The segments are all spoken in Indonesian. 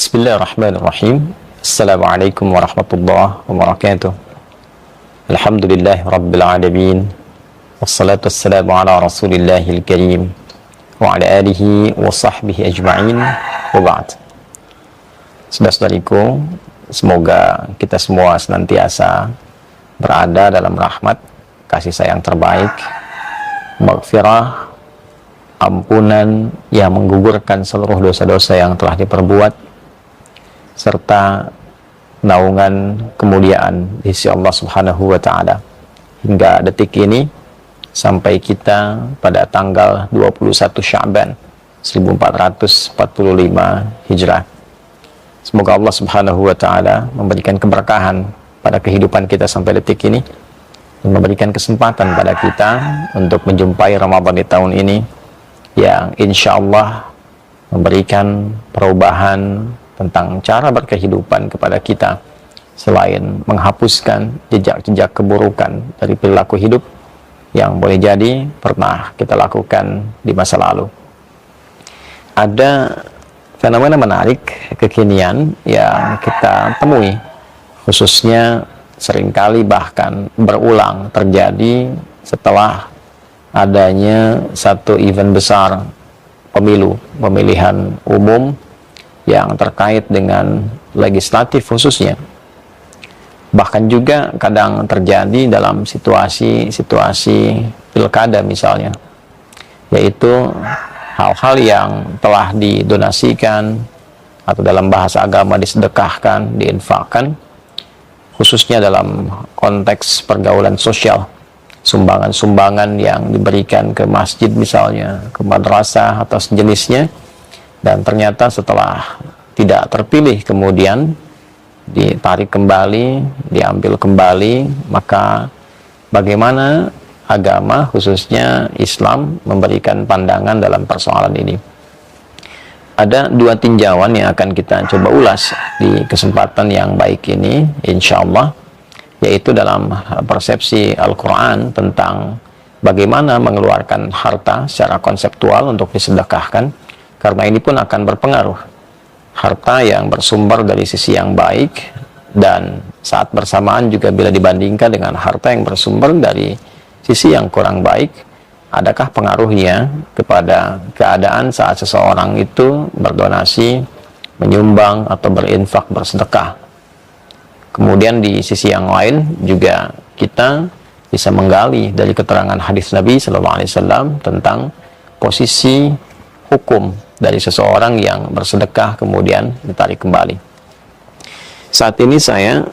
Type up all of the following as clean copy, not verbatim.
Bismillahirrahmanirrahim. Assalamualaikum warahmatullahi wabarakatuh. Alhamdulillahi rabbil alamin. Wassalatu wassalamu ala rasulillahil karim wa ala alihi wa sahbihi ajma'in wa ba'd. Saudara-saudariku, semoga kita semua senantiasa berada dalam rahmat kasih sayang terbaik, maghfirah, ampunan yang menggugurkan seluruh dosa-dosa yang telah diperbuat, serta naungan kemuliaan di sisi Allah Subhanahu wa Ta'ala hingga detik ini sampai kita pada tanggal 21 Sya'ban 1445 Hijrah. Semoga Allah Subhanahu wa Ta'ala memberikan keberkahan pada kehidupan kita sampai detik ini dan memberikan kesempatan pada kita untuk menjumpai Ramadan di tahun ini yang insya Allah memberikan perubahan tentang cara berkehidupan kepada kita, selain menghapuskan jejak-jejak keburukan dari perilaku hidup yang boleh jadi pernah kita lakukan di masa lalu. Ada fenomena menarik kekinian yang kita temui, khususnya seringkali bahkan berulang terjadi setelah adanya satu event besar pemilihan umum yang terkait dengan legislatif khususnya. Bahkan juga kadang terjadi dalam situasi pilkada misalnya, yaitu hal-hal yang telah didonasikan atau dalam bahasa agama disedekahkan, diinfakkan, khususnya dalam konteks pergaulan sosial, sumbangan-sumbangan yang diberikan ke masjid misalnya, ke madrasah atau sejenisnya, dan ternyata setelah tidak terpilih kemudian ditarik kembali, diambil kembali. Maka bagaimana agama khususnya Islam memberikan pandangan dalam persoalan ini? Ada dua tinjauan yang akan kita coba ulas di kesempatan yang baik ini insya Allah, yaitu dalam persepsi Al-Quran tentang bagaimana mengeluarkan harta secara konseptual untuk disedekahkan. Karena ini pun akan berpengaruh. Harta yang bersumber dari sisi yang baik dan saat bersamaan juga bila dibandingkan dengan harta yang bersumber dari sisi yang kurang baik, adakah pengaruhnya kepada keadaan saat seseorang itu berdonasi, menyumbang atau berinfak, bersedekah. Kemudian di sisi yang lain juga kita bisa menggali dari keterangan hadis Nabi SAW tentang posisi hukum dari seseorang yang bersedekah kemudian ditarik kembali. Saat ini saya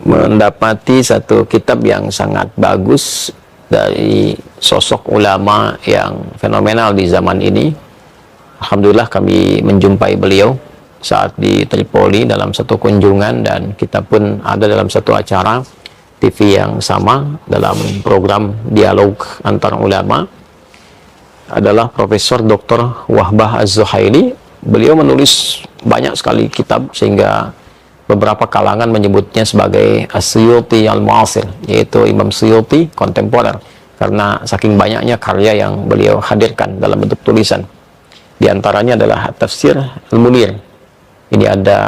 mendapati satu kitab yang sangat bagus dari sosok ulama yang fenomenal di zaman ini. Alhamdulillah kami menjumpai beliau saat di Tripoli dalam satu kunjungan, dan kita pun ada dalam satu acara TV yang sama dalam program dialog antar ulama. Adalah Profesor Dr. Wahbah Az-Zuhaili. Beliau menulis banyak sekali kitab sehingga beberapa kalangan menyebutnya sebagai As-Suyuti Al-Mu'asir, yaitu Imam Suyuti kontemporer, karena saking banyaknya karya yang beliau hadirkan dalam bentuk tulisan. Di antaranya adalah Tafsir Al-Munir. Ini ada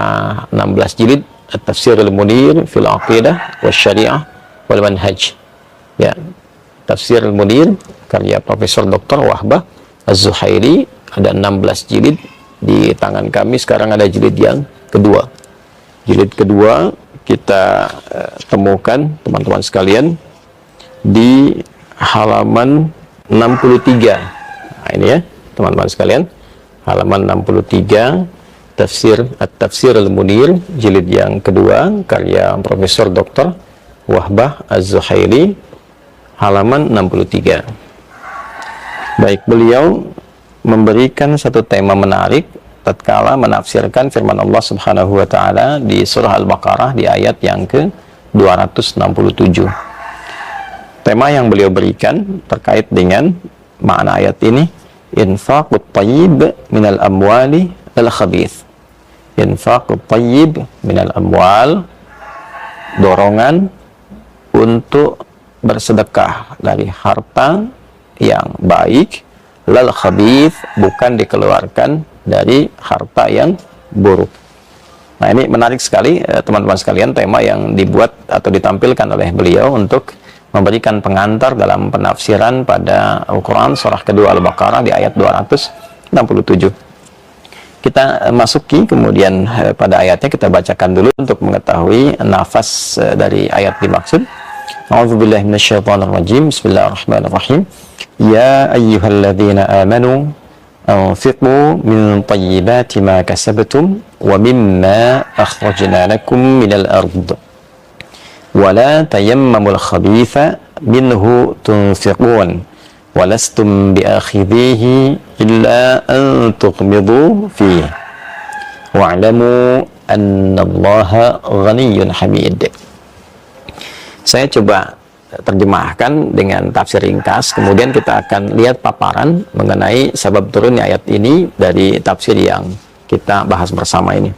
16 jilid, Tafsir Al-Munir fil Aqidah wa Syariah wal Manhaj. Ya, Tafsir Al-Munir karya Profesor Dr. Wahbah Az-Zuhaili ada 16 jilid. Di tangan kami sekarang ada jilid yang kedua. Jilid kedua kita temukan teman-teman sekalian di halaman 63. Nah, ini ya teman-teman sekalian, halaman 63, Tafsir At-Tafsir Al-Munir jilid yang kedua karya Profesor Dr. Wahbah Az-Zuhaili, halaman 63. Baik, beliau memberikan satu tema menarik tatkala menafsirkan firman Allah Subhanahu wa Ta'ala di surah Al-Baqarah di ayat yang ke-267. Tema yang beliau berikan terkait dengan makna ayat ini, infaqut tayyib minal amwali lal khabith. Infaqut tayyib minal amwal, dorongan untuk bersedekah dari harta yang baik, lal khabith, bukan dikeluarkan dari harta yang buruk. Nah, ini menarik sekali teman-teman sekalian, tema yang dibuat atau ditampilkan oleh beliau untuk memberikan pengantar dalam penafsiran pada Al-Quran surah kedua Al-Baqarah di ayat 267. Kita masuki kemudian pada ayatnya, kita bacakan dulu untuk mengetahui nafas dari ayat dimaksud. A'udzubillahi minasyaitonirrajim. Bismillahirrahmanirrahim. Ya ayyuhalladzina amanu anfiqu min thayyibati ma kasabtum wa mimma akhrajna lakum minal ard wa la tayammamul khabitha minhu tunfiqun wa lastum biakhidhihi illa an tughmidu fihi wa'lamu anna Allaha ghaniyyun hamid. Saya coba terjemahkan dengan tafsir ringkas, kemudian kita akan lihat paparan mengenai sebab turunnya ayat ini dari tafsir yang kita bahas bersama ini.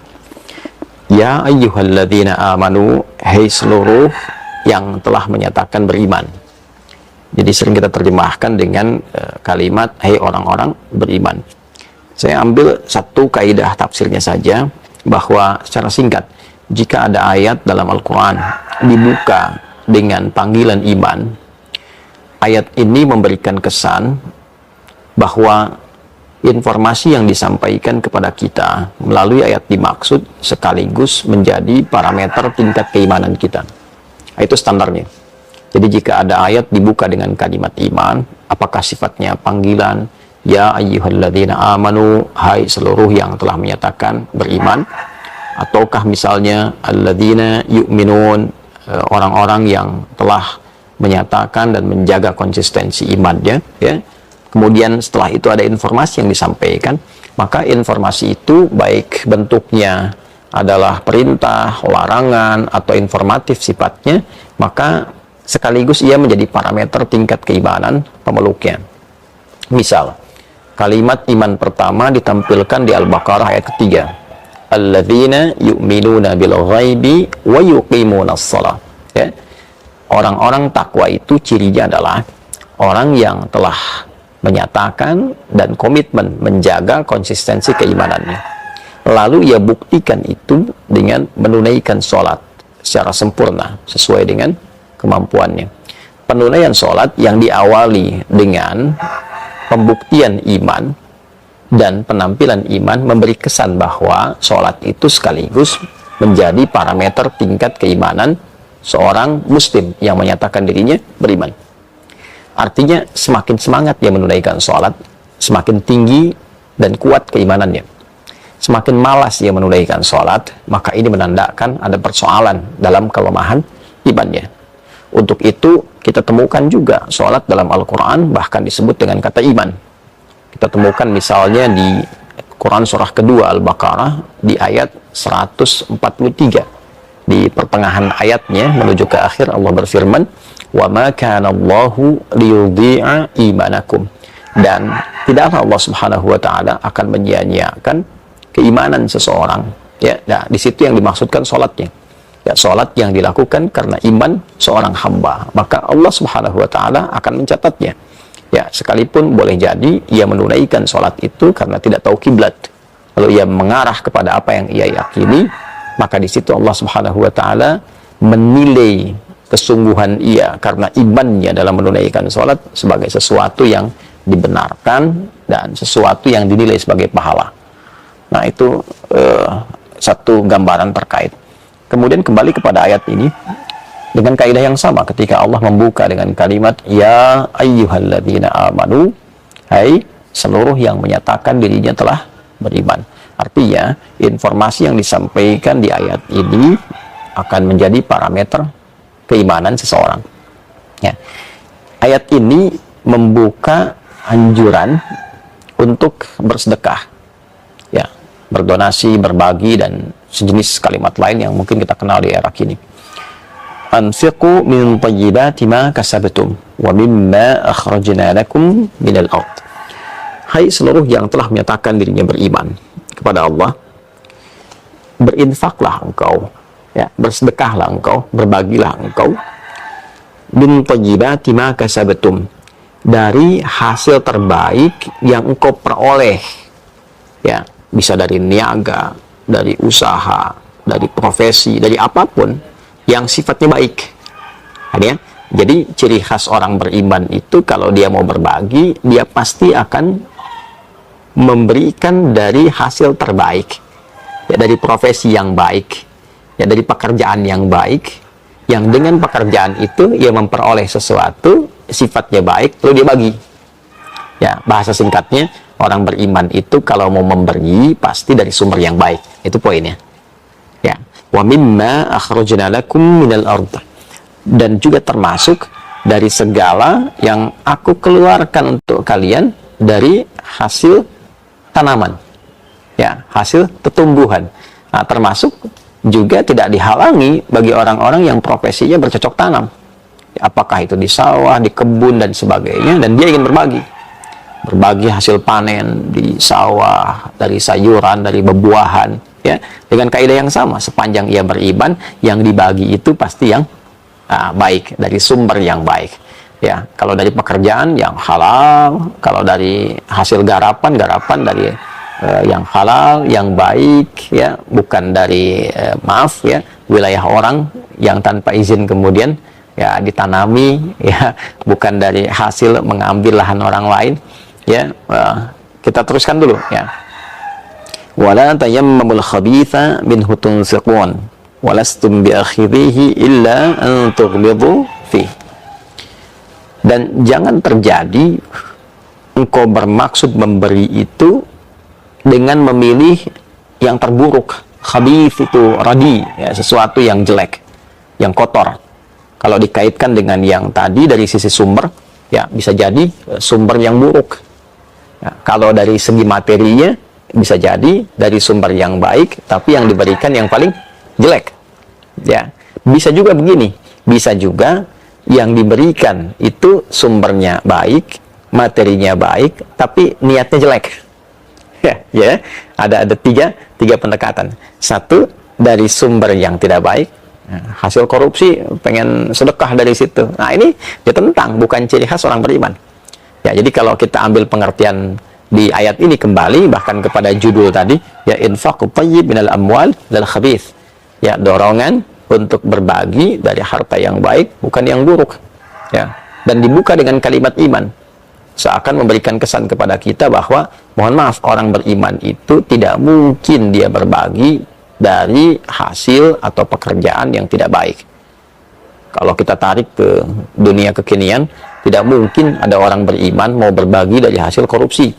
Ya ayyuhalladzina amanu, hai seluruh yang telah menyatakan beriman. Jadi sering kita terjemahkan dengan kalimat hai orang-orang beriman. Saya ambil satu kaidah tafsirnya saja, bahwa secara singkat, jika ada ayat dalam Al-Quran dibuka dengan panggilan iman, ayat ini memberikan kesan bahwa informasi yang disampaikan kepada kita melalui ayat dimaksud sekaligus menjadi parameter tingkat keimanan kita. Itu standarnya. Jadi jika ada ayat dibuka dengan kalimat iman, apakah sifatnya panggilan, ya ayyuhalladzina amanu, hai seluruh yang telah menyatakan beriman, ataukah misalnya alladzina yu'minun, orang-orang yang telah menyatakan dan menjaga konsistensi imannya, ya. Kemudian setelah itu ada informasi yang disampaikan, maka informasi itu baik bentuknya adalah perintah, larangan, atau informatif sifatnya, maka sekaligus ia menjadi parameter tingkat keimanan pemeluknya. Misal, kalimat iman pertama ditampilkan di Al-Baqarah ayat ketiga. Alladzina yu'minuna bil ghaibi wa yuqimuna shalah. Ya. Orang-orang takwa itu cirinya adalah orang yang telah menyatakan dan komitmen menjaga konsistensi keimanannya. Lalu ia buktikan itu dengan menunaikan sholat secara sempurna sesuai dengan kemampuannya. Penunaian sholat yang diawali dengan pembuktian iman dan penampilan iman memberi kesan bahwa sholat itu sekaligus menjadi parameter tingkat keimanan seorang muslim yang menyatakan dirinya beriman. Artinya semakin semangat dia menunaikan sholat, semakin tinggi dan kuat keimanannya. Semakin malas dia menunaikan sholat, maka ini menandakan ada persoalan dalam kelemahan imannya. Untuk itu kita temukan juga sholat dalam Al-Quran bahkan disebut dengan kata iman. Kita temukan misalnya di Quran surah kedua Al-Baqarah di ayat 143. Di pertengahan ayatnya menuju ke akhir Allah berfirman, "Wa ma kana Allahu liyudhi'a imanakum." Dan tidaklah Allah Subhanahu wa taala akan menyia-nyiakan keimanan seseorang. Ya, nah di situ yang dimaksudkan salatnya. Ya, salat yang dilakukan karena iman seorang hamba, maka Allah Subhanahu wa taala akan mencatatnya. Ya, sekalipun boleh jadi ia menunaikan sholat itu karena tidak tahu kiblat, lalu ia mengarah kepada apa yang ia yakini, maka di situ Allah Subhanahu wa taala menilai kesungguhan ia karena imannya dalam menunaikan sholat sebagai sesuatu yang dibenarkan dan sesuatu yang dinilai sebagai pahala. Nah, itu satu gambaran terkait. Kemudian kembali kepada ayat ini dengan kaidah yang sama ketika Allah membuka dengan kalimat ya ayyuhalladzina amanu, hai seluruh yang menyatakan dirinya telah beriman. Artinya informasi yang disampaikan di ayat ini akan menjadi parameter keimanan seseorang. Ya. Ayat ini membuka anjuran untuk bersedekah, ya, berdonasi, berbagi dan sejenis kalimat lain yang mungkin kita kenal di era kini. Anfiqu min thayyibati ma kasabtum wa mimma akhrajna lakum minal ard. Hai seluruh yang telah menyatakan dirinya beriman kepada Allah, berinfaklah engkau, ya, bersedekahlah engkau, berbagilah engkau min thayyibati ma kasabtum, dari hasil terbaik yang engkau peroleh, ya, bisa dari niaga, dari usaha, dari profesi, dari apapun yang sifatnya baik. Ya? Jadi ciri khas orang beriman itu kalau dia mau berbagi, dia pasti akan memberikan dari hasil terbaik, ya, dari profesi yang baik, ya, dari pekerjaan yang baik, yang dengan pekerjaan itu ia memperoleh sesuatu sifatnya baik, lalu dia bagi. Ya, bahasa singkatnya, orang beriman itu kalau mau memberi pasti dari sumber yang baik. Itu poinnya. Ya, wa mimma akhrajna lakum minal ardh. Dan juga termasuk dari segala yang aku keluarkan untuk kalian dari hasil tanaman, ya, hasil tumbuhan. Nah, termasuk juga tidak dihalangi bagi orang-orang yang profesinya bercocok tanam, apakah itu di sawah, di kebun dan sebagainya, dan dia ingin berbagi hasil panen di sawah, dari sayuran, dari buah-buahan, ya, dengan kaidah yang sama. Sepanjang ia beriman, yang dibagi itu pasti yang baik, dari sumber yang baik. Ya, kalau dari pekerjaan yang halal, kalau dari hasil garapan dari yang halal, yang baik, ya, bukan dari maaf ya, wilayah orang yang tanpa izin kemudian ya ditanami, ya, bukan dari hasil mengambil lahan orang lain, ya. Kita teruskan dulu, ya. Wala tayammamul khabitha minhu tunfiqun walastum biakhirihi illa an tughmidu fi. Dan jangan terjadi engkau bermaksud memberi itu dengan memilih yang terburuk. Khabith itu radi, ya, sesuatu yang jelek, yang kotor. Kalau dikaitkan dengan yang tadi dari sisi sumber, ya, bisa jadi sumber yang buruk. Ya, kalau dari segi materinya bisa jadi dari sumber yang baik, tapi yang diberikan yang paling jelek. Ya, bisa juga begini, bisa juga yang diberikan itu sumbernya baik, materinya baik, tapi niatnya jelek. Ya, ada tiga pendekatan. Satu, dari sumber yang tidak baik, hasil korupsi, pengen sedekah dari situ. Nah, ini ditentang, bukan ciri khas orang beriman. Ya, jadi kalau kita ambil pengertian di ayat ini kembali, bahkan kepada judul tadi, ya, infaq thayyib minal amwal lal khabith. Ya, dorongan untuk berbagi dari harta yang baik, bukan yang buruk. Ya, dan dibuka dengan kalimat iman, seakan memberikan kesan kepada kita bahwa, mohon maaf, orang beriman itu tidak mungkin dia berbagi dari hasil atau pekerjaan yang tidak baik. Kalau kita tarik ke dunia kekinian, tidak mungkin ada orang beriman mau berbagi dari hasil korupsi.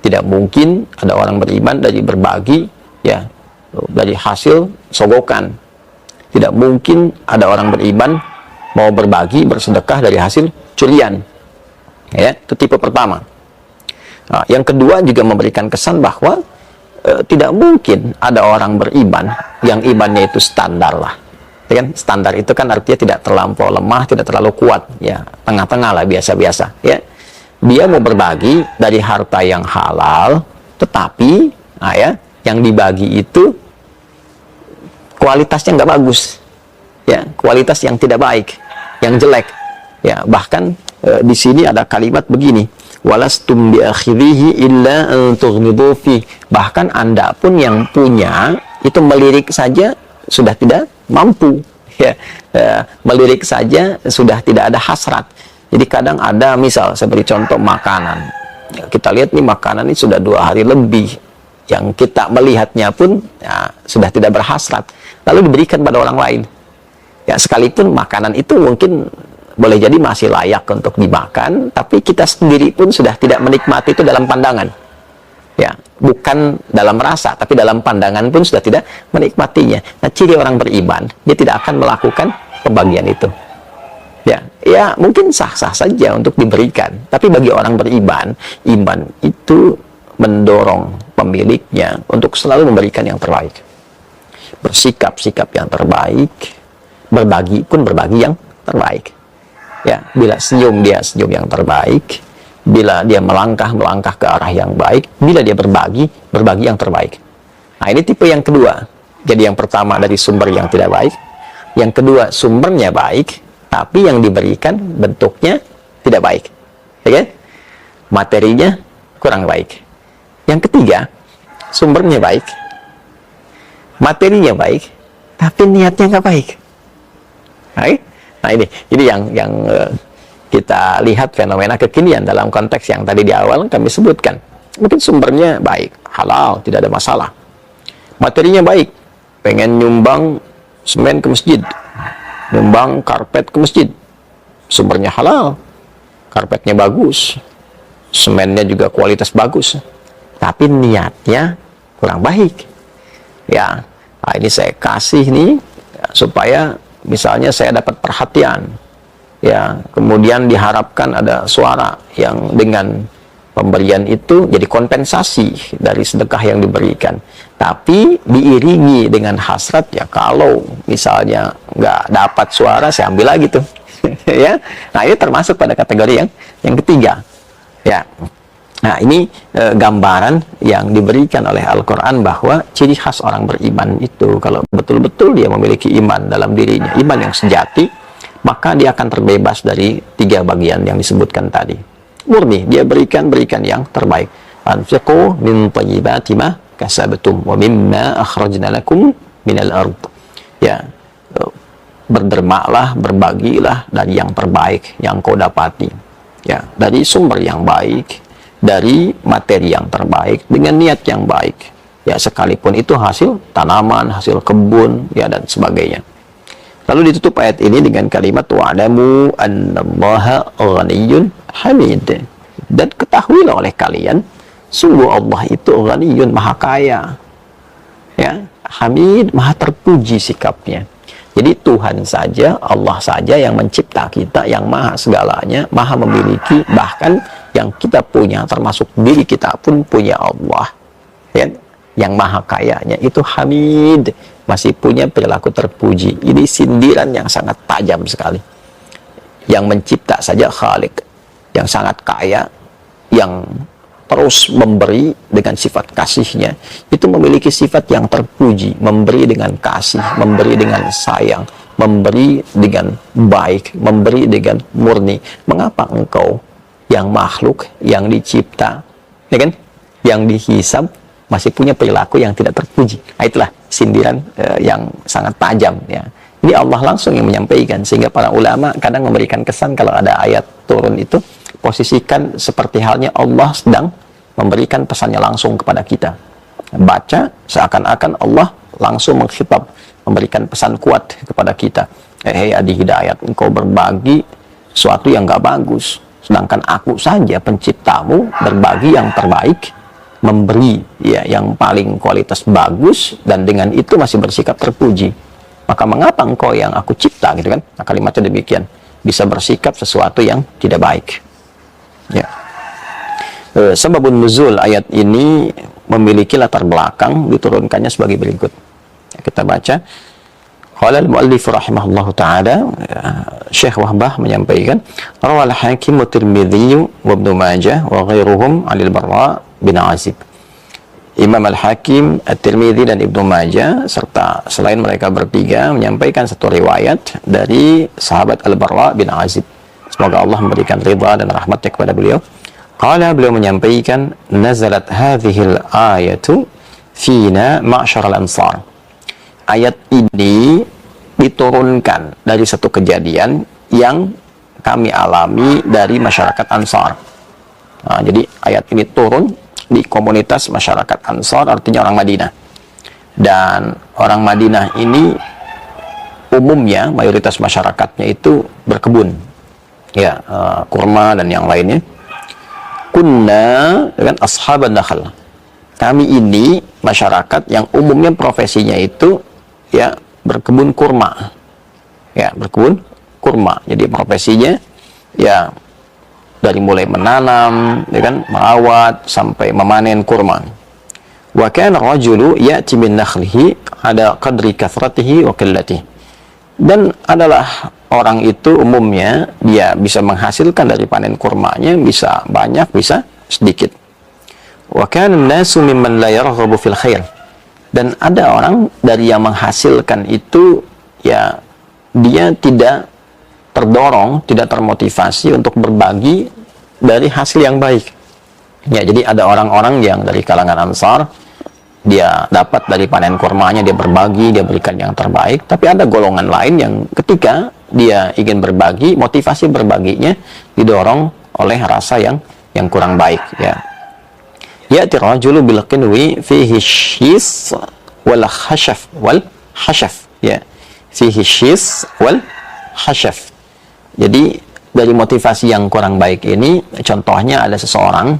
Tidak mungkin ada orang beriman dari berbagi, ya, dari hasil sogokan. Tidak mungkin ada orang beriman mau berbagi, bersedekah dari hasil curian. Ya, itu tipe pertama. Nah, yang kedua juga memberikan kesan bahwa tidak mungkin ada orang beriman yang imannya itu standar lah. Ya kan? Standar itu kan artinya tidak terlampau lemah, tidak terlalu kuat, ya, tengah-tengah lah, biasa-biasa. Ya, dia mau berbagi dari harta yang halal, tetapi ya, yang dibagi itu kualitasnya nggak bagus, ya, kualitas yang tidak baik, yang jelek. Ya, bahkan di sini ada kalimat begini, walastum biakhirihi illa an tughmidu fi. Bahkan Anda pun yang punya itu melirik saja sudah tidak mampu, ya, melirik saja sudah tidak ada hasrat. Jadi kadang ada, misal saya beri contoh makanan, ya, kita lihat nih makanan ini sudah 2 hari lebih, yang kita melihatnya pun ya, sudah tidak berhasrat, lalu diberikan pada orang lain. Ya, sekalipun makanan itu mungkin boleh jadi masih layak untuk dimakan, tapi kita sendiri pun sudah tidak menikmati itu dalam pandangan. Ya, bukan dalam rasa, tapi dalam pandangan pun sudah tidak menikmatinya. Nah, ciri orang beriman, dia tidak akan melakukan pembagian itu. Ya, mungkin sah-sah saja untuk diberikan, tapi bagi orang beriman, iman itu mendorong pemiliknya untuk selalu memberikan yang terbaik, bersikap-sikap yang terbaik, berbagi pun berbagi yang terbaik. Ya, bila senyum dia senyum yang terbaik, bila dia melangkah ke arah yang baik, bila dia berbagi yang terbaik. Nah, ini tipe yang kedua. Jadi yang pertama dari sumber yang tidak baik, yang kedua sumbernya baik, tapi yang diberikan bentuknya tidak baik, ya, materinya kurang baik. Yang ketiga, sumbernya baik, Materinya baik, tapi niatnya nggak baik. Nah ini yang kita lihat fenomena kekinian dalam konteks yang tadi di awal kami sebutkan. Mungkin sumbernya baik, halal, tidak ada masalah. Materinya baik, pengen nyumbang semen ke masjid, nyumbang karpet ke masjid, sumbernya halal, karpetnya bagus, semennya juga kualitas bagus, tapi niatnya kurang baik. Ya, nah ini saya kasih nih ya, supaya misalnya saya dapat perhatian, ya, kemudian diharapkan ada suara yang dengan pemberian itu jadi kompensasi dari sedekah yang diberikan, tapi diiringi dengan hasrat, ya kalau misalnya nggak dapat suara saya ambil lagi tuh. Ya, nah ini termasuk pada kategori yang ketiga. Ya, nah ini gambaran yang diberikan oleh Al-Quran bahwa ciri khas orang beriman itu kalau betul-betul dia memiliki iman dalam dirinya, iman yang sejati, maka dia akan terbebas dari 3 bagian yang disebutkan tadi. Murni, dia berikan yang terbaik. Anfiqu min thayyibati ma kasabtum wa mimma akhrajna lakum minal ard. Ya, berdermalah, berbagilah dari yang terbaik yang kau dapati. Ya, dari sumber yang baik, dari materi yang terbaik, dengan niat yang baik. Ya, sekalipun itu hasil tanaman, hasil kebun, ya, dan sebagainya. Lalu ditutup ayat ini dengan kalimat wa'lamu annallaha ghaniyyun hamid. Dan ketahuilah oleh kalian, sungguh Allah itu ghaniyyun, maha kaya. Ya, hamid, maha terpuji sikapnya. Jadi Tuhan saja, Allah saja yang mencipta kita, yang maha segalanya, maha memiliki, bahkan yang kita punya, termasuk diri kita pun punya Allah. Ya, yang maha kayanya itu hamid, masih punya perilaku terpuji. Ini sindiran yang sangat tajam sekali. Yang mencipta saja Khalik, yang sangat kaya, yang terus memberi dengan sifat kasihnya, itu memiliki sifat yang terpuji, memberi dengan kasih, memberi dengan sayang, memberi dengan baik, memberi dengan murni. Mengapa engkau yang makhluk, yang dicipta, ya kan, yang dihisab, masih punya perilaku yang tidak terpuji? Nah, itulah sindiran yang sangat tajam, ya. Ini Allah langsung yang menyampaikan, sehingga para ulama kadang memberikan kesan kalau ada ayat turun itu, posisikan seperti halnya Allah sedang memberikan pesannya langsung kepada kita. Baca seakan-akan Allah langsung mengkhitab, memberikan pesan kuat kepada kita. Hei adi hidayat, engkau berbagi sesuatu yang gak bagus, sedangkan aku saja penciptamu berbagi yang terbaik, memberi ya yang paling kualitas bagus, dan dengan itu masih bersikap terpuji. Maka mengapa engkau yang aku cipta, gitu kan? Nah, kalimatnya demikian, bisa bersikap sesuatu yang tidak baik. Ya. Sebabun nuzul ayat ini memiliki latar belakang, diturunkannya sebagai berikut. Kita baca. Qala al-muallif rahimahullahu taala, Syekh Wahbah menyampaikan, rawal Hakim wa Tirmidzi wa Ibnu Majah wa ghairuhum 'anil Barra bin Azib. Imam Al-Hakim, At-Tirmidzi dan Ibnu Majah serta selain mereka bertiga menyampaikan satu riwayat dari sahabat Al-Barra bin Azib. Semoga Allah memberikan ridha dan rahmatnya kepada beliau. Qala, beliau menyampaikan, nazalat hadhil ayatu fina ma'syaral ansar. Ayat ini diturunkan dari satu kejadian yang kami alami dari masyarakat Ansar. Nah, jadi ayat ini turun di komunitas masyarakat Ansar, artinya orang Madinah. Dan orang Madinah ini umumnya mayoritas masyarakatnya itu berkebun, ya, kurma dan yang lainnya. Kunna dengan ashaban nakhl. Kami ini masyarakat yang umumnya profesinya itu ya berkebun kurma. Ya, berkebun kurma. Jadi profesinya ya dari mulai menanam, ya kan, merawat sampai memanen kurma. Wa kana rajulu ya'ti min nakhlihi ada qadri kathratihi wa qillatihi. Dan adalah orang itu umumnya dia bisa menghasilkan dari panen kurmanya, bisa banyak, bisa sedikit. Wa kana an-nasu mimman la yarghabu fil khair. Dan ada orang dari yang menghasilkan itu ya dia tidak terdorong, tidak termotivasi untuk berbagi dari hasil yang baik. Ya, jadi ada orang-orang yang dari kalangan Ansar dia dapat dari panen kurmanya, dia berbagi, dia berikan yang terbaik. Tapi ada golongan lain yang ketika dia ingin berbagi, motivasi berbaginya didorong oleh rasa yang kurang baik, ya. Ya'ti rajulu bil qinwi fihi syis wal khashaf wal hashaf, ya. Fihi syis wal hashaf. Jadi dari motivasi yang kurang baik ini, contohnya ada seseorang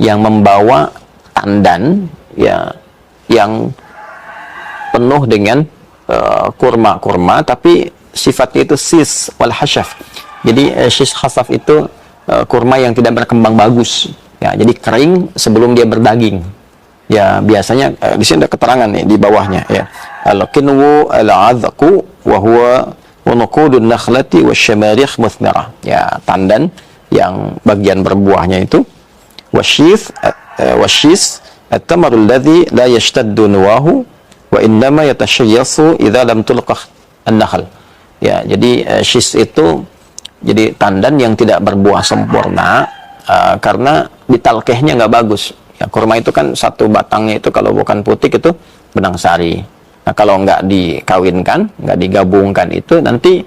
yang membawa tandan, ya, yang penuh dengan kurma-kurma, tapi sifatnya itu sis wal hashaf. Jadi sis hashaf itu kurma yang tidak berkembang bagus, ya, jadi kering sebelum dia berdaging, ya. Biasanya di sini ada keterangan nih di bawahnya, ya, al-qinwu al-'adhqu wa huwa unuqudun nakhlati wasyamarikh muthmirah, ya, tandan yang bagian berbuahnya itu. Wasyis at-tamaru alladhi la yashtaddu nuwahu wa innama yatashayyasu idza lam tulqah an-nakhl, ya. Jadi syis itu jadi tandan yang tidak berbuah sempurna karena ditalkehnya nggak bagus, ya. Kurma itu kan satu batangnya itu kalau bukan putik itu benang sari. Nah, kalau nggak dikawinkan, nggak digabungkan, itu nanti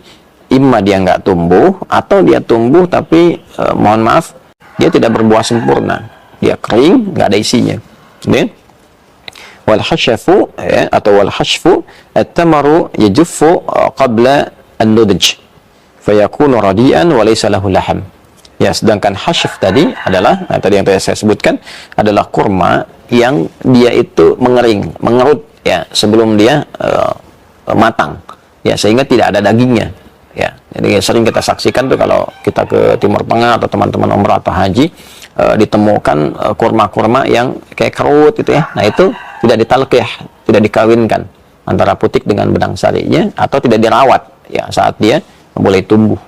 imma dia nggak tumbuh, atau dia tumbuh tapi mohon maaf dia tidak berbuah sempurna, dia kering, nggak ada isinya. Ini wal hashafu, ya, atau wal hashfu at-tamaru yajuffu qabla an-nudj fayakunu radian wa laysa lahu laham, ya. Sedangkan hashf tadi adalah, nah, tadi yang saya sebutkan adalah kurma yang dia itu mengering, mengerut, ya, sebelum dia matang, ya, sehingga tidak ada dagingnya, ya. Jadi sering kita saksikan tuh kalau kita ke Timur Tengah atau teman-teman umrah atau haji, ditemukan kurma-kurma yang kayak kerut gitu, ya. Nah, itu tidak ditalqih, tidak dikawinkan antara putik dengan benang sarinya, atau tidak dirawat, ya, saat dia mulai tumbuh.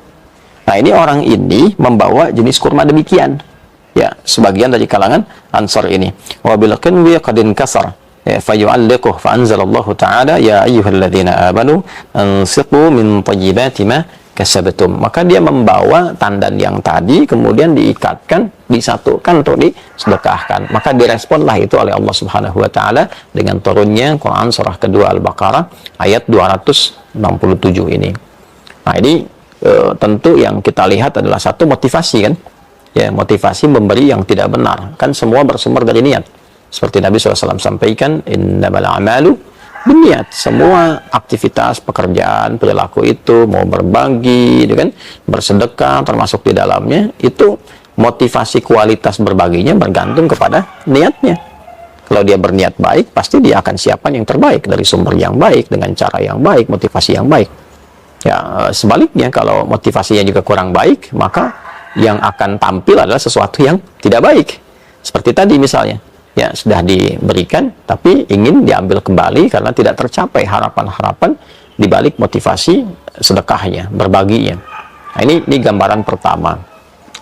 Nah, ini orang ini membawa jenis kurma demikian, ya, sebagian dari kalangan Ansar ini. Wa bil qinwi qad inkasar, fayu'alliquhu fa anzalallahu ta'ala ya ayyuhalladzina amanu anfiqu min thayyibati ma kasabtum. Maka dia membawa tandan yang tadi kemudian diikatkan, disatukan untuk disedekahkan. Maka diresponlah itu oleh Allah Subhanahu wa taala dengan turunnya Quran surah kedua Al-Baqarah ayat 267 ini. Nah, ini tentu yang kita lihat adalah satu motivasi, kan, ya, motivasi memberi yang tidak benar, kan semua bersumber dari niat. Seperti Nabi SAW sampaikan, innamal a'malu binniyat. Semua aktivitas, pekerjaan, perilaku itu, mau berbagi, kan, bersedekah, termasuk di dalamnya, itu motivasi kualitas berbaginya bergantung kepada niatnya. Kalau dia berniat baik, pasti dia akan siapkan yang terbaik dari sumber yang baik, dengan cara yang baik, motivasi yang baik. Ya, sebaliknya kalau motivasinya juga kurang baik, maka yang akan tampil adalah sesuatu yang tidak baik. Seperti tadi misalnya, ya, sudah diberikan tapi ingin diambil kembali karena tidak tercapai harapan-harapan di balik motivasi sedekahnya, berbaginya. Nah, ini gambaran pertama.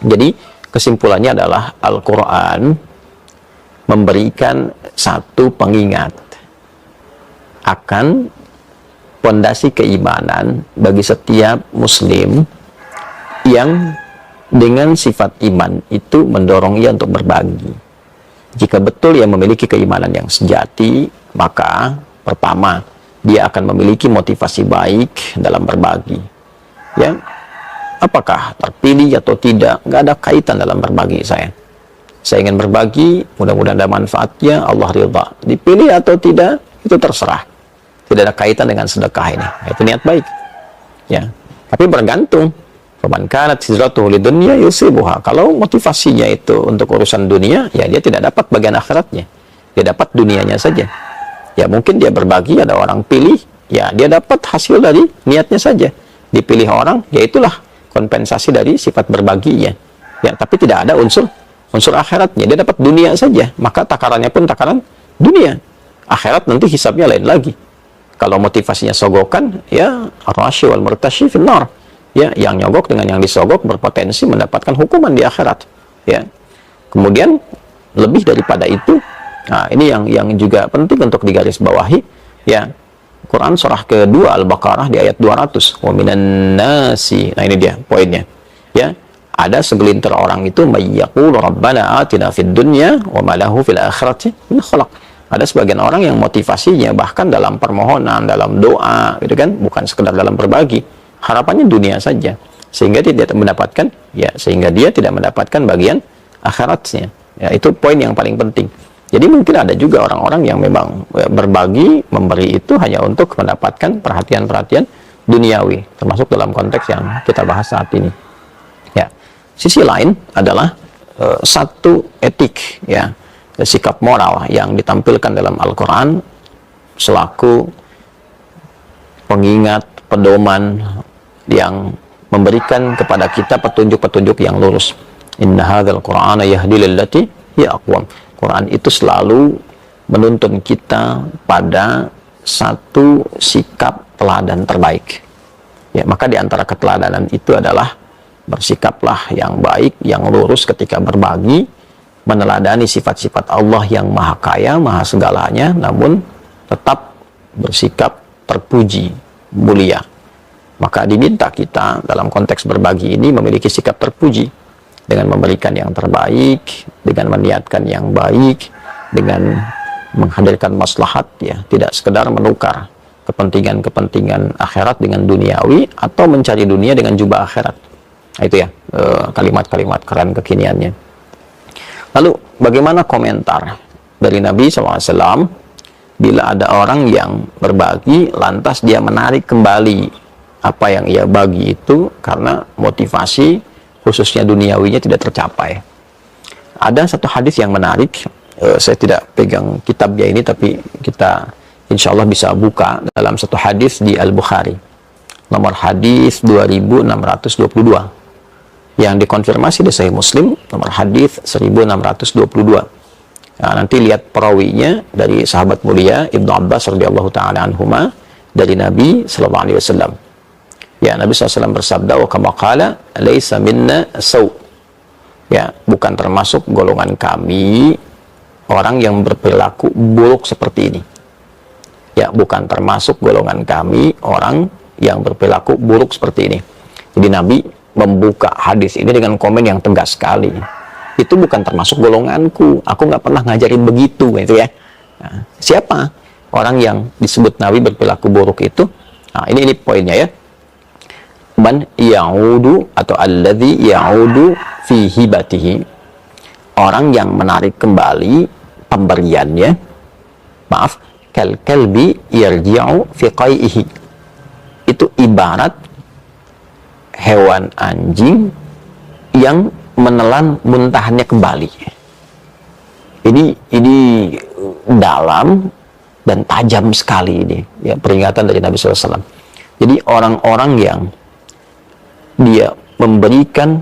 Jadi kesimpulannya adalah Al-Quran memberikan satu pengingat akan pondasi keimanan bagi setiap muslim yang dengan sifat iman itu mendorong ia untuk berbagi. Jika betul ia memiliki keimanan yang sejati, maka pertama, dia akan memiliki motivasi baik dalam berbagi. Ya, apakah terpilih atau tidak, nggak ada kaitan dalam berbagi saya. Saya ingin berbagi, mudah-mudahan ada manfaatnya, Allah ridha. Dipilih atau tidak, itu terserah. Tidak ada kaitan dengan sedekah ini. Itu niat baik. Ya, tapi bergantung. Faman kanat hijratuhu lidunya yusibuha. Kalau motivasinya itu untuk urusan dunia, ya dia tidak dapat bagian akhiratnya. Dia dapat dunianya saja. Ya, mungkin dia berbagi, ada orang pilih, ya dia dapat hasil dari niatnya saja. Dipilih orang, ya itulah kompensasi dari sifat berbaginya. Ya, tapi tidak ada unsur akhiratnya. Dia dapat dunia saja, maka takarannya pun takaran dunia. Akhirat nanti hisabnya lain lagi. Kalau motivasinya sogokan, ya ar-rashi wal murtashi finnar. Ya, yang nyogok dengan yang disogok berpotensi mendapatkan hukuman di akhirat. Ya. Kemudian lebih daripada itu, nah ini yang juga penting untuk digarisbawahi, ya. Quran surah kedua Al-Baqarah di ayat 200. Wa minan nasi. Nah, ini dia poinnya. Ya, ada segelintir orang itu may yaqulu rabbana atina fid dunya wa ma lahu fil akhirati min khalaq. Ada sebagian orang yang motivasinya bahkan dalam permohonan, dalam doa, gitu kan, bukan sekedar dalam berbagi. Harapannya dunia saja, sehingga tidak mendapatkan, ya, sehingga dia tidak mendapatkan bagian akhiratnya. Ya, itu poin yang paling penting. Jadi mungkin ada juga orang-orang yang memang berbagi, memberi itu hanya untuk mendapatkan perhatian-perhatian duniawi, termasuk dalam konteks yang kita bahas saat ini. Ya, sisi lain adalah satu etik, ya, sikap moral yang ditampilkan dalam Al-Quran selaku pengingat, pedoman yang memberikan kepada kita petunjuk-petunjuk yang lurus. Inna hadzal Qur'ana yahdi lillati hiya aqwam. Quran itu selalu menuntun kita pada satu sikap teladan terbaik. Ya, maka di antara keteladanan itu adalah bersikaplah yang baik, yang lurus ketika berbagi, meneladani sifat-sifat Allah yang maha kaya, maha segalanya, namun tetap bersikap terpuji, mulia. Maka diminta kita dalam konteks berbagi ini memiliki sikap terpuji, dengan memberikan yang terbaik, dengan meniatkan yang baik, dengan menghadirkan maslahat, ya, tidak sekedar menukar kepentingan-kepentingan akhirat dengan duniawi, atau mencari dunia dengan jubah akhirat. Nah, itu ya kalimat-kalimat keren kekiniannya. Lalu bagaimana komentar dari Nabi SAW bila ada orang yang berbagi lantas dia menarik kembali apa yang ia bagi itu karena motivasi khususnya duniawinya tidak tercapai? Ada satu hadis yang menarik, saya tidak pegang kitabnya ini, tapi kita insya Allah bisa buka dalam satu hadis di Al-Bukhari, nomor hadis 2622. Yang dikonfirmasi di Sahih Muslim, nomor hadis 1622. Nah, nanti lihat perawinya dari sahabat mulia Ibnu Abbas radhiyallahu taala anhuma dari Nabi sallallahu alaihi wasallam. Ya, Nabi SAW bersabda, wa kama qala laisa minna saw. Ya, bukan termasuk golongan kami orang yang berperilaku buruk seperti ini. Ya, bukan termasuk golongan kami orang yang berperilaku buruk seperti ini. Jadi Nabi membuka hadis ini dengan komen yang tegas sekali. Itu bukan termasuk golonganku. Aku nggak pernah ngajarin begitu, gitu ya. Nah, siapa orang yang disebut Nabi berperilaku buruk itu? Nah, ini poinnya ya. Man ya'udu atau alladzi ya'udu fi hibatihi. Orang yang menarik kembali pemberiannya. Maaf, kal kalbi yarji'u fi qai'ihi. Itu ibarat hewan anjing yang menelan muntahannya kembali. Ini dalam dan tajam sekali ini, ya, peringatan dari Nabi SAW. Jadi orang-orang yang dia memberikan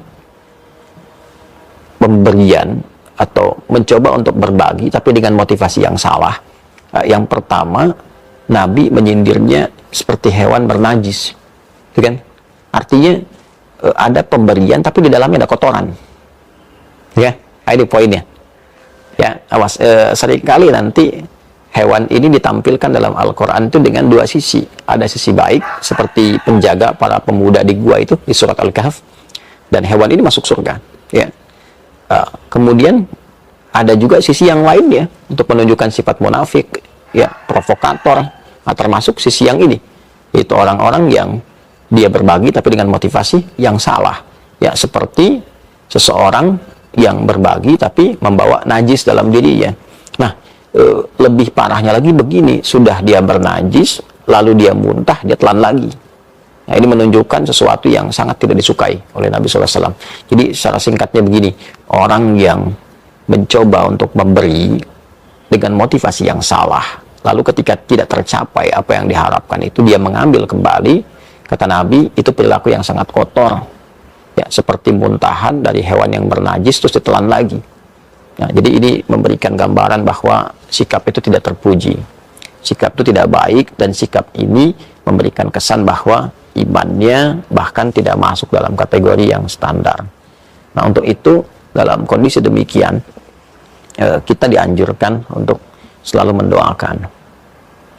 pemberian atau mencoba untuk berbagi tapi dengan motivasi yang salah. Yang pertama, Nabi menyindirnya seperti hewan bernajis, kan? Artinya ada pemberian tapi di dalamnya ada kotoran, ya. Ini poinnya, ya. Awas, seringkali nanti hewan ini ditampilkan dalam Al-Quran itu dengan dua sisi. Ada sisi baik seperti penjaga para pemuda di gua itu di surat Al-Kahf, dan hewan ini masuk surga, ya. Kemudian ada juga sisi yang lainnya untuk menunjukkan sifat munafik, ya, provokator. Nah, termasuk sisi yang ini, itu orang-orang yang dia berbagi tapi dengan motivasi yang salah, ya, seperti seseorang yang berbagi tapi membawa najis dalam dirinya. Nah, lebih parahnya lagi begini, sudah dia bernajis lalu dia muntah, dia telan lagi. Nah, ini menunjukkan sesuatu yang sangat tidak disukai oleh Nabi SAW. Jadi secara singkatnya begini, orang yang mencoba untuk memberi dengan motivasi yang salah, lalu ketika tidak tercapai apa yang diharapkan itu dia mengambil kembali, kata Nabi, itu perilaku yang sangat kotor, ya, seperti muntahan dari hewan yang bernajis terus ditelan lagi. Nah, jadi ini memberikan gambaran bahwa sikap itu tidak terpuji, sikap itu tidak baik, dan sikap ini memberikan kesan bahwa imannya bahkan tidak masuk dalam kategori yang standar. Nah, untuk itu dalam kondisi demikian kita dianjurkan untuk selalu mendoakan.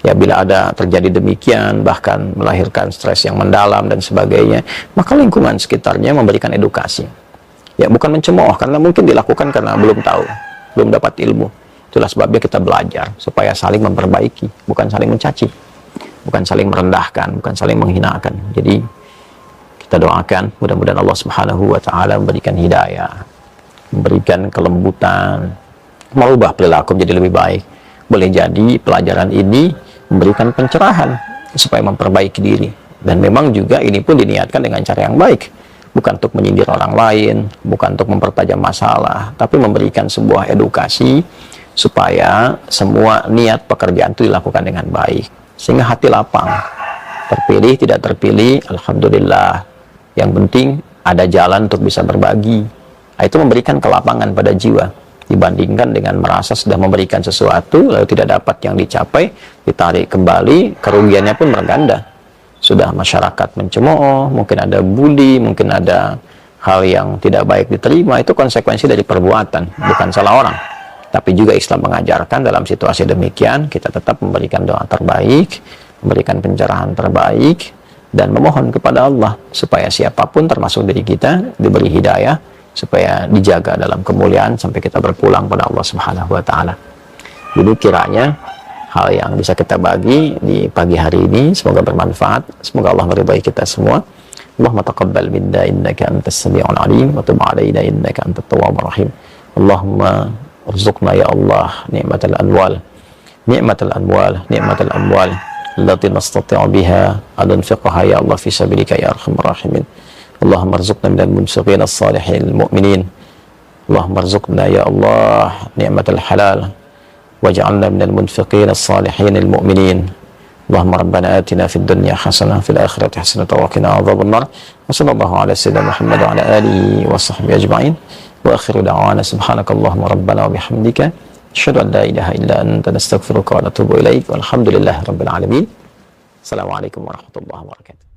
Ya, bila ada terjadi demikian, bahkan melahirkan stres yang mendalam dan sebagainya, maka lingkungan sekitarnya memberikan edukasi. Ya, bukan mencemooh, karena mungkin dilakukan karena belum tahu, belum dapat ilmu. Itulah sebabnya kita belajar supaya saling memperbaiki, bukan saling mencaci, bukan saling merendahkan, bukan saling menghinakan. Jadi kita doakan mudah-mudahan Allah Subhanahu wa taala memberikan hidayah, memberikan kelembutan, merubah perilaku menjadi lebih baik. Boleh jadi pelajaran ini memberikan pencerahan supaya memperbaiki diri. Dan memang juga ini pun diniatkan dengan cara yang baik, bukan untuk menyindir orang lain, bukan untuk mempertajam masalah, tapi memberikan sebuah edukasi supaya semua niat pekerjaan itu dilakukan dengan baik, sehingga hati lapang. Terpilih tidak terpilih, alhamdulillah, yang penting ada jalan untuk bisa berbagi. Itu memberikan kelapangan pada jiwa, dibandingkan dengan merasa sudah memberikan sesuatu lalu tidak dapat yang dicapai, ditarik kembali, kerugiannya pun berganda. Sudah masyarakat mencemooh, mungkin ada bully, mungkin ada hal yang tidak baik diterima. Itu konsekuensi dari perbuatan, bukan salah orang. Tapi juga Islam mengajarkan dalam situasi demikian kita tetap memberikan doa terbaik, memberikan pencerahan terbaik, dan memohon kepada Allah supaya siapapun termasuk diri kita diberi hidayah, supaya dijaga dalam kemuliaan sampai kita berpulang pada Allah Subhanahu wa taala. Jadi kiranya hal yang bisa kita bagi di pagi hari ini semoga bermanfaat, semoga Allah meridai kita semua. Allahumma taqabbal minna innaka antas sami'ul alim wa tub 'alaina innaka antat tawwabur rahim. Allahumma ارزقنا يا الله نعمة الأموال نعمة الأموال التي نستطيع بها أن ننفقها يا الله في سبيلك يا أرحم الراحمين. اللهم ارزقنا من المنفقين الصالحين المؤمنين. اللهم ارزقنا يا الله نعمة الحلال واجعلنا من المنفقين الصالحين المؤمنين. اللهم ربنا آتنا في الدنيا حسنة في الآخرة حسنة وقنا عذاب النار. وصلى الله على سيدنا محمد وعلى آله وصحبه أجمعين. وآخر دعوانا سبحانك اللهم ربنا وبحمدك أشهد أن لا إله إلا أنت نستغفرك ونتوب إليك والحمد لله رب العالمين. السلام عليكم ورحمة الله وبركاته.